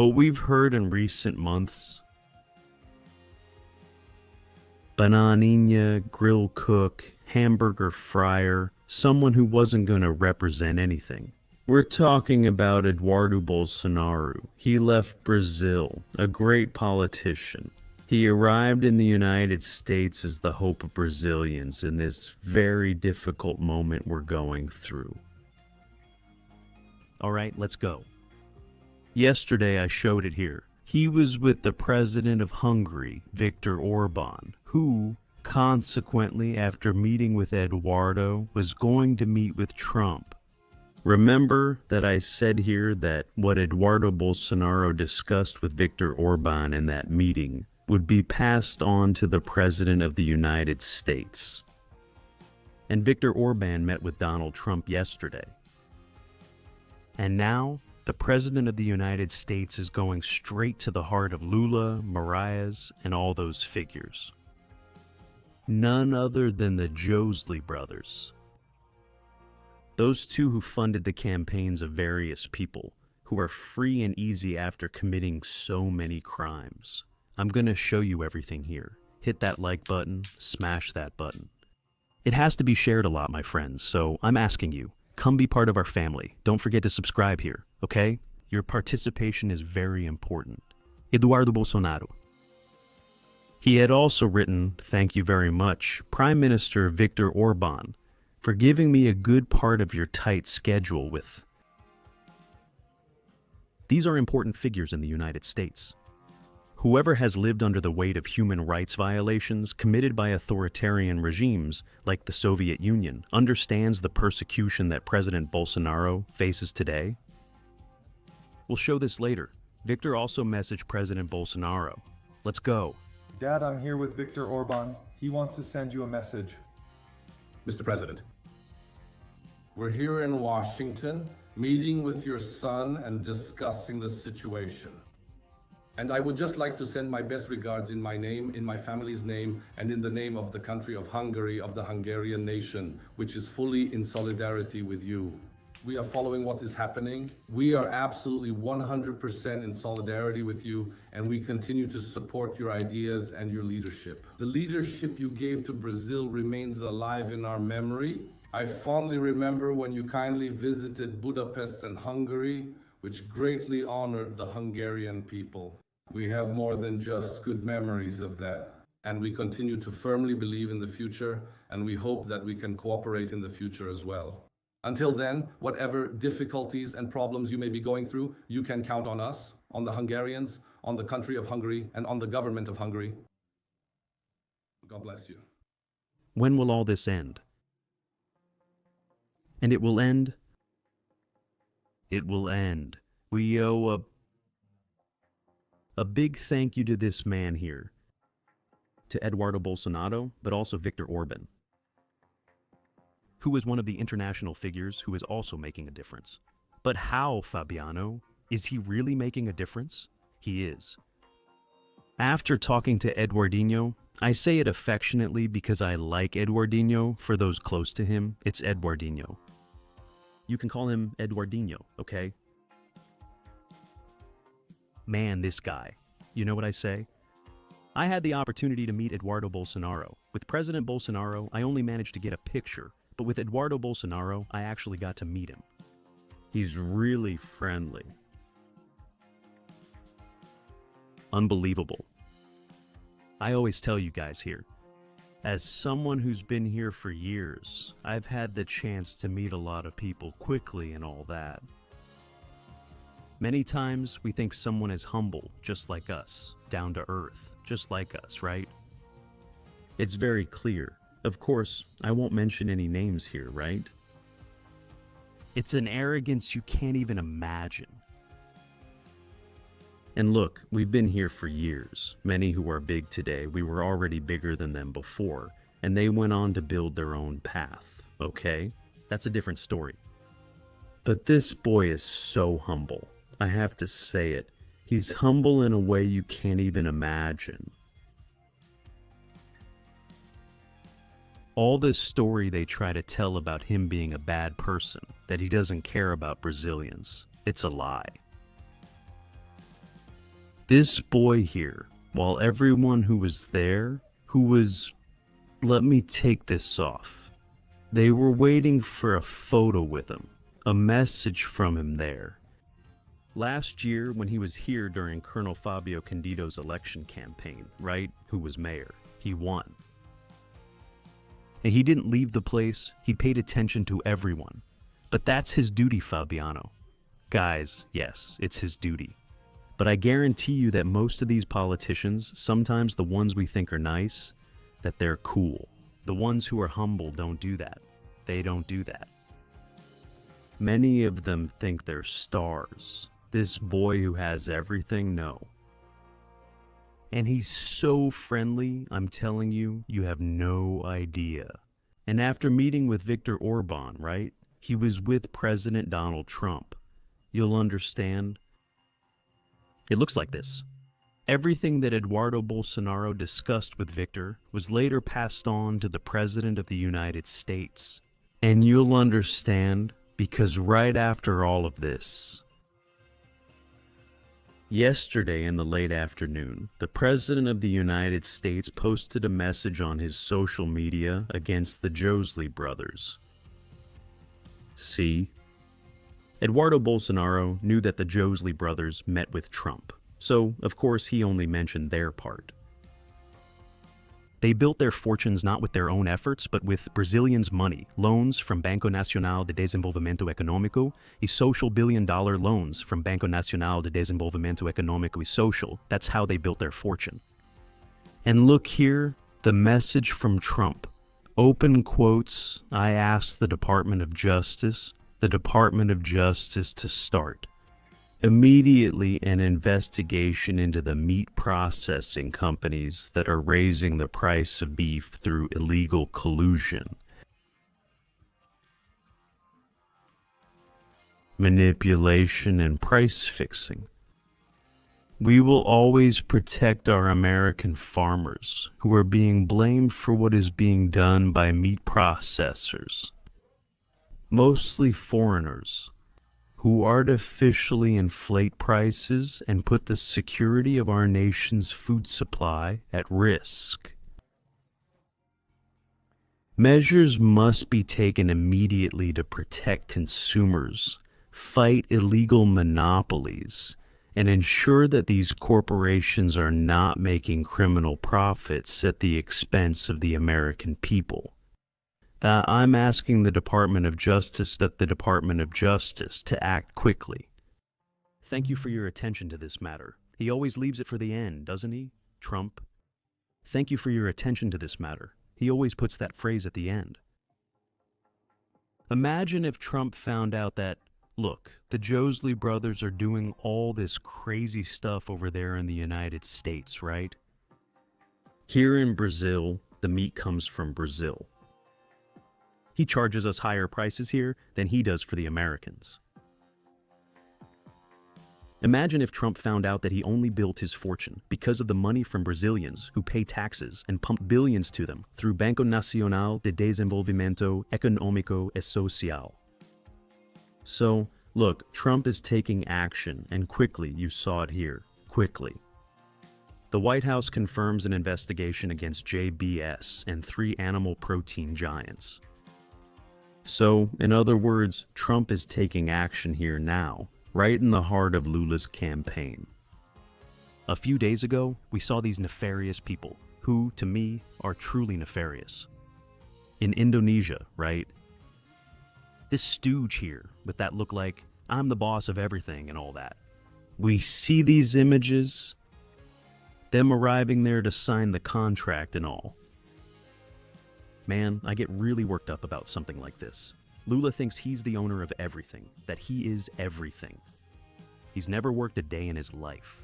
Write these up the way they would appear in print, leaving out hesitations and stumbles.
But we've heard in recent months, bananinha, grill cook, hamburger fryer, someone who wasn't going to represent anything. We're talking about Eduardo Bolsonaro. He left Brazil, a great politician. He arrived in the United States as the hope of Brazilians in this very difficult moment we're going through. All right, let's go. Yesterday I showed it here. He was with the president of Hungary, Viktor Orbán, who, consequently, after meeting with Eduardo, was going to meet with Trump. Remember that I said here that what Eduardo Bolsonaro discussed with Viktor Orbán in that meeting would be passed on to the President of the United States. And Viktor Orbán met with Donald Trump yesterday. And now, the President of the United States is going straight to the heart of Lula, Marias, and all those figures. None other than the Joesley brothers. Those two who funded the campaigns of various people, who are free and easy after committing so many crimes. I'm gonna show you everything here. Hit that like button, smash that button. It has to be shared a lot, my friends, so I'm asking you, come be part of our family. Don't forget to subscribe here, okay? Your participation is very important. Eduardo Bolsonaro. He had also written, thank you very much, Prime Minister Viktor Orbán, for giving me a good part of your tight schedule with. These are important figures in the United States. Whoever has lived under the weight of human rights violations committed by authoritarian regimes like the Soviet Union understands the persecution that President Bolsonaro faces today. We'll show this later. Viktor also messaged President Bolsonaro. Let's go. Dad, I'm here with Viktor Orbán. He wants to send you a message. Mr. President, we're here in Washington, meeting with your son and discussing the situation. And I would just like to send my best regards in my name, in my family's name, and in the name of the country of Hungary, of the Hungarian nation, which is fully in solidarity with you. We are following what is happening. We are absolutely 100% in solidarity with you, and we continue to support your ideas and your leadership. The leadership you gave to Brazil remains alive in our memory. I fondly remember when you kindly visited Budapest and Hungary, which greatly honored the Hungarian people. We have more than just good memories of that. And we continue to firmly believe in the future, and we hope that we can cooperate in the future as well. Until then, whatever difficulties and problems you may be going through, you can count on us, on the Hungarians, on the country of Hungary, and on the government of Hungary. God bless you. When will all this end? And it will end. It will end. We owe a big thank you to this man here, to Eduardo Bolsonaro, but also Viktor Orbán, who is one of the international figures who is also making a difference. But how, Fabiano? Is he really making a difference? He is. After talking to Eduardinho, I say it affectionately because I like Eduardinho. For those close to him, it's Eduardinho. You can call him Eduardinho, okay? Man, this guy. You know what I say? I had the opportunity to meet Eduardo Bolsonaro. With President Bolsonaro, I only managed to get a picture, but with Eduardo Bolsonaro, I actually got to meet him. He's really friendly. Unbelievable. I always tell you guys here, as someone who's been here for years, I've had the chance to meet a lot of people quickly and all that. Many times we think someone is humble, just like us, down to earth, just like us, right? It's very clear. Of course, I won't mention any names here, right? It's an arrogance you can't even imagine. And look, we've been here for years. Many who are big today, we were already bigger than them before, and they went on to build their own path, okay? That's a different story. But this boy is so humble. I have to say it. He's humble in a way you can't even imagine. All this story they try to tell about him being a bad person, that he doesn't care about Brazilians, it's a lie. This boy here, while everyone who was there, let me take this off. They were waiting for a photo with him, a message from him there. Last year, when he was here during Colonel Fabio Candido's election campaign, right, who was mayor, he won. And he didn't leave the place, he paid attention to everyone. But that's his duty, Fabiano. Guys, yes, it's his duty. But I guarantee you that most of these politicians, sometimes the ones we think are nice, that they're cool. The ones who are humble don't do that. They don't do that. Many of them think they're stars. This boy who has everything, no. And he's so friendly, I'm telling you, you have no idea. And after meeting with Viktor Orbán, right? He was with President Donald Trump. You'll understand. It looks like this. Everything that Eduardo Bolsonaro discussed with Viktor was later passed on to the President of the United States. And you'll understand, because right after all of this, yesterday in the late afternoon, the President of the United States posted a message on his social media against the Joesley brothers. See? Eduardo Bolsonaro knew that the Joesley brothers met with Trump, so of course he only mentioned their part. They built their fortunes not with their own efforts, but with Brazilians' money, loans from Banco Nacional de Desenvolvimento Econômico, e social billion-dollar loans from Banco Nacional de Desenvolvimento Econômico e Social. That's how they built their fortune. And look here, the message from Trump. Open quotes, I asked the Department of Justice to start immediately an investigation into the meat processing companies that are raising the price of beef through illegal collusion, manipulation, and price fixing. We will always protect our American farmers who are being blamed for what is being done by meat processors, mostly foreigners, who artificially inflate prices and put the security of our nation's food supply at risk. Measures must be taken immediately to protect consumers, fight illegal monopolies, and ensure that these corporations are not making criminal profits at the expense of the American people. I'm asking the Department of Justice to act quickly. Thank you for your attention to this matter. He always leaves it for the end, doesn't he, Trump? Thank you for your attention to this matter. He always puts that phrase at the end. Imagine if Trump found out that, look, the Joesley brothers are doing all this crazy stuff over there in the United States, right? Here in Brazil, the meat comes from Brazil. He charges us higher prices here than he does for the Americans. Imagine if Trump found out that he only built his fortune because of the money from Brazilians who pay taxes and pump billions to them through Banco Nacional de Desenvolvimento Econômico e Social. So, look, Trump is taking action, and quickly. You saw it here. Quickly. The White House confirms an investigation against JBS and 3 animal protein giants. So, in other words, Trump is taking action here now, right in the heart of Lula's campaign. A few days ago, we saw these nefarious people, who, to me, are truly nefarious. In Indonesia, right? This stooge here, with that look like, I'm the boss of everything and all that. We see these images, them arriving there to sign the contract and all. Man, I get really worked up about something like this. Lula thinks he's the owner of everything, that he is everything. He's never worked a day in his life.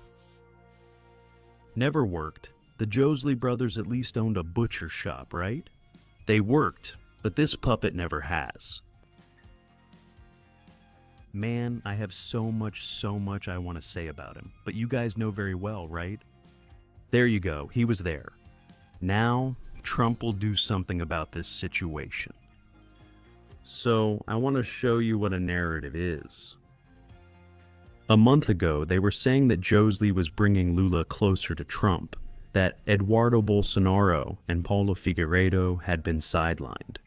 Never worked. The Joesley brothers at least owned a butcher shop, right? They worked, but this puppet never has. Man, I have so much I want to say about him, but you guys know very well, right? There you go, he was there. Now, Trump will do something about this situation. So, I want to show you what a narrative is. A month ago, they were saying that Joesley was bringing Lula closer to Trump, that Eduardo Bolsonaro and Paulo Figueiredo had been sidelined.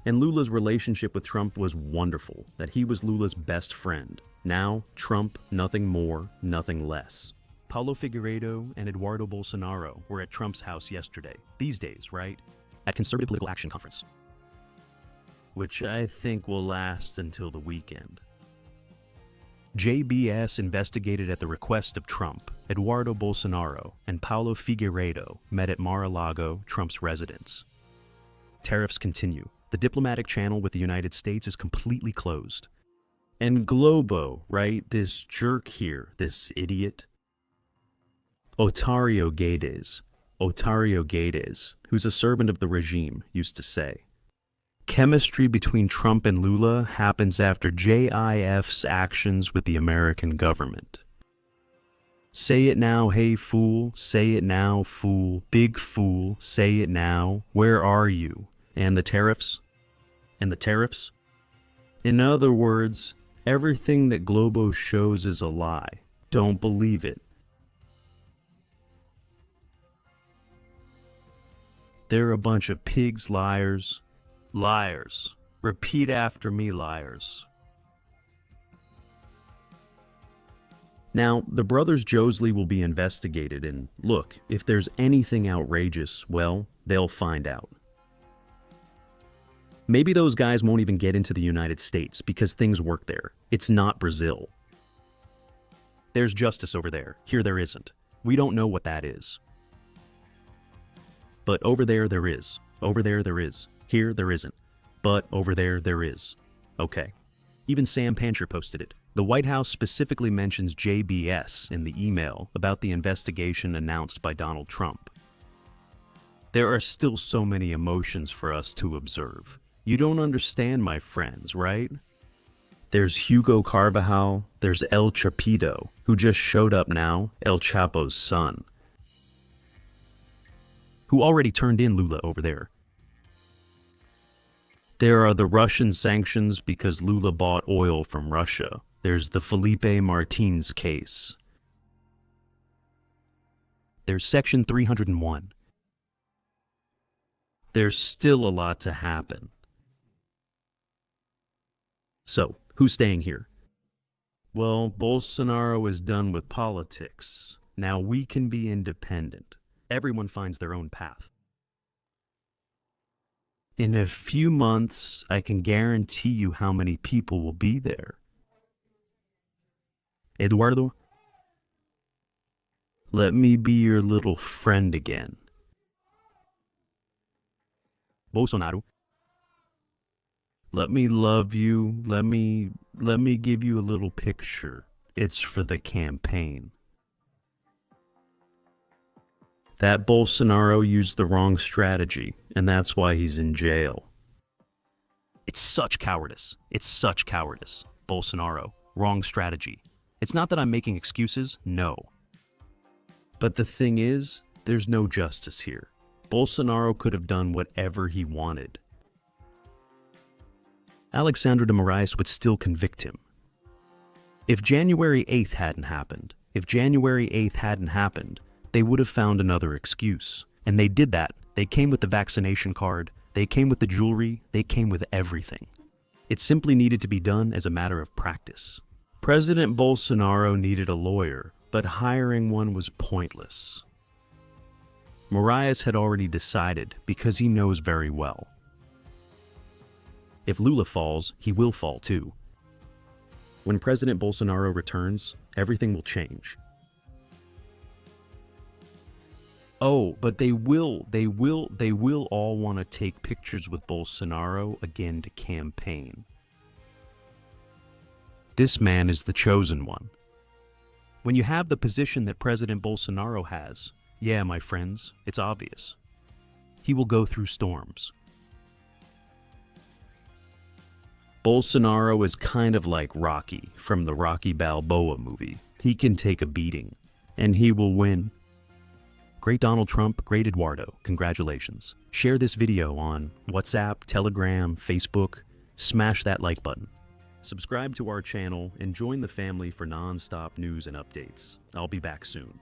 And Lula's relationship with Trump was wonderful, that he was Lula's best friend. Now, Trump, nothing more, nothing less. Paulo Figueiredo and Eduardo Bolsonaro were at Trump's house yesterday. These days, right? At Conservative Political Action Conference. Which I think will last until the weekend. JBS investigated at the request of Trump. Eduardo Bolsonaro and Paulo Figueiredo met at Mar-a-Lago, Trump's residence. Tariffs continue. The diplomatic channel with the United States is completely closed. And Globo, right? This jerk here, this idiot. Otário Guedes, who's a servant of the regime, used to say. Chemistry between Trump and Lula happens after JIF's actions with the American government. Say it now, hey fool, say it now, fool, big fool, say it now, where are you? And the tariffs? And the tariffs? In other words, everything that Globo shows is a lie. Don't believe it. They're a bunch of pigs, liars. Liars. Repeat after me, liars. Now, the brothers Joesley will be investigated, and look, if there's anything outrageous, well, they'll find out. Maybe those guys won't even get into the United States because things work there. It's not Brazil. There's justice over there. Here there isn't. We don't know what that is. But over there is. Over there is. Here there isn't. But over there is. Okay. Even Sam Pancher posted it. The White House specifically mentions JBS in the email about the investigation announced by Donald Trump. There are still so many emotions for us to observe. You don't understand, my friends, right? There's Hugo Carvajal, there's El Chapito, who just showed up now, El Chapo's son, who already turned in Lula over there. There are the Russian sanctions because Lula bought oil from Russia. There's the Felipe Martins case. There's Section 301. There's still a lot to happen. So, who's staying here? Well, Bolsonaro is done with politics. Now we can be independent. Everyone finds their own path. In a few months, I can guarantee you how many people will be there. Eduardo, let me be your little friend again. Bolsonaro, let me love you. Let me give you a little picture. It's for the campaign. That Bolsonaro used the wrong strategy, and that's why he's in jail. It's such cowardice. It's such cowardice. Bolsonaro, wrong strategy. It's not that I'm making excuses, no. But the thing is, there's no justice here. Bolsonaro could have done whatever he wanted. Alexandre de Moraes would still convict him. If January 8th hadn't happened, they would have found another excuse. And they did that. They came with the vaccination card, they came with the jewelry, they came with everything. It simply needed to be done as a matter of practice. President Bolsonaro needed a lawyer, but hiring one was pointless. Moraes had already decided because he knows very well. If Lula falls, he will fall too. When President Bolsonaro returns, everything will change. Oh, but they will all want to take pictures with Bolsonaro again to campaign. This man is the chosen one. When you have the position that President Bolsonaro has, yeah, my friends, it's obvious. He will go through storms. Bolsonaro is kind of like Rocky from the Rocky Balboa movie. He can take a beating, and he will win. Great Donald Trump, great Eduardo, congratulations. Share this video on WhatsApp, Telegram, Facebook. Smash that like button. Subscribe to our channel and join the family for non-stop news and updates. I'll be back soon.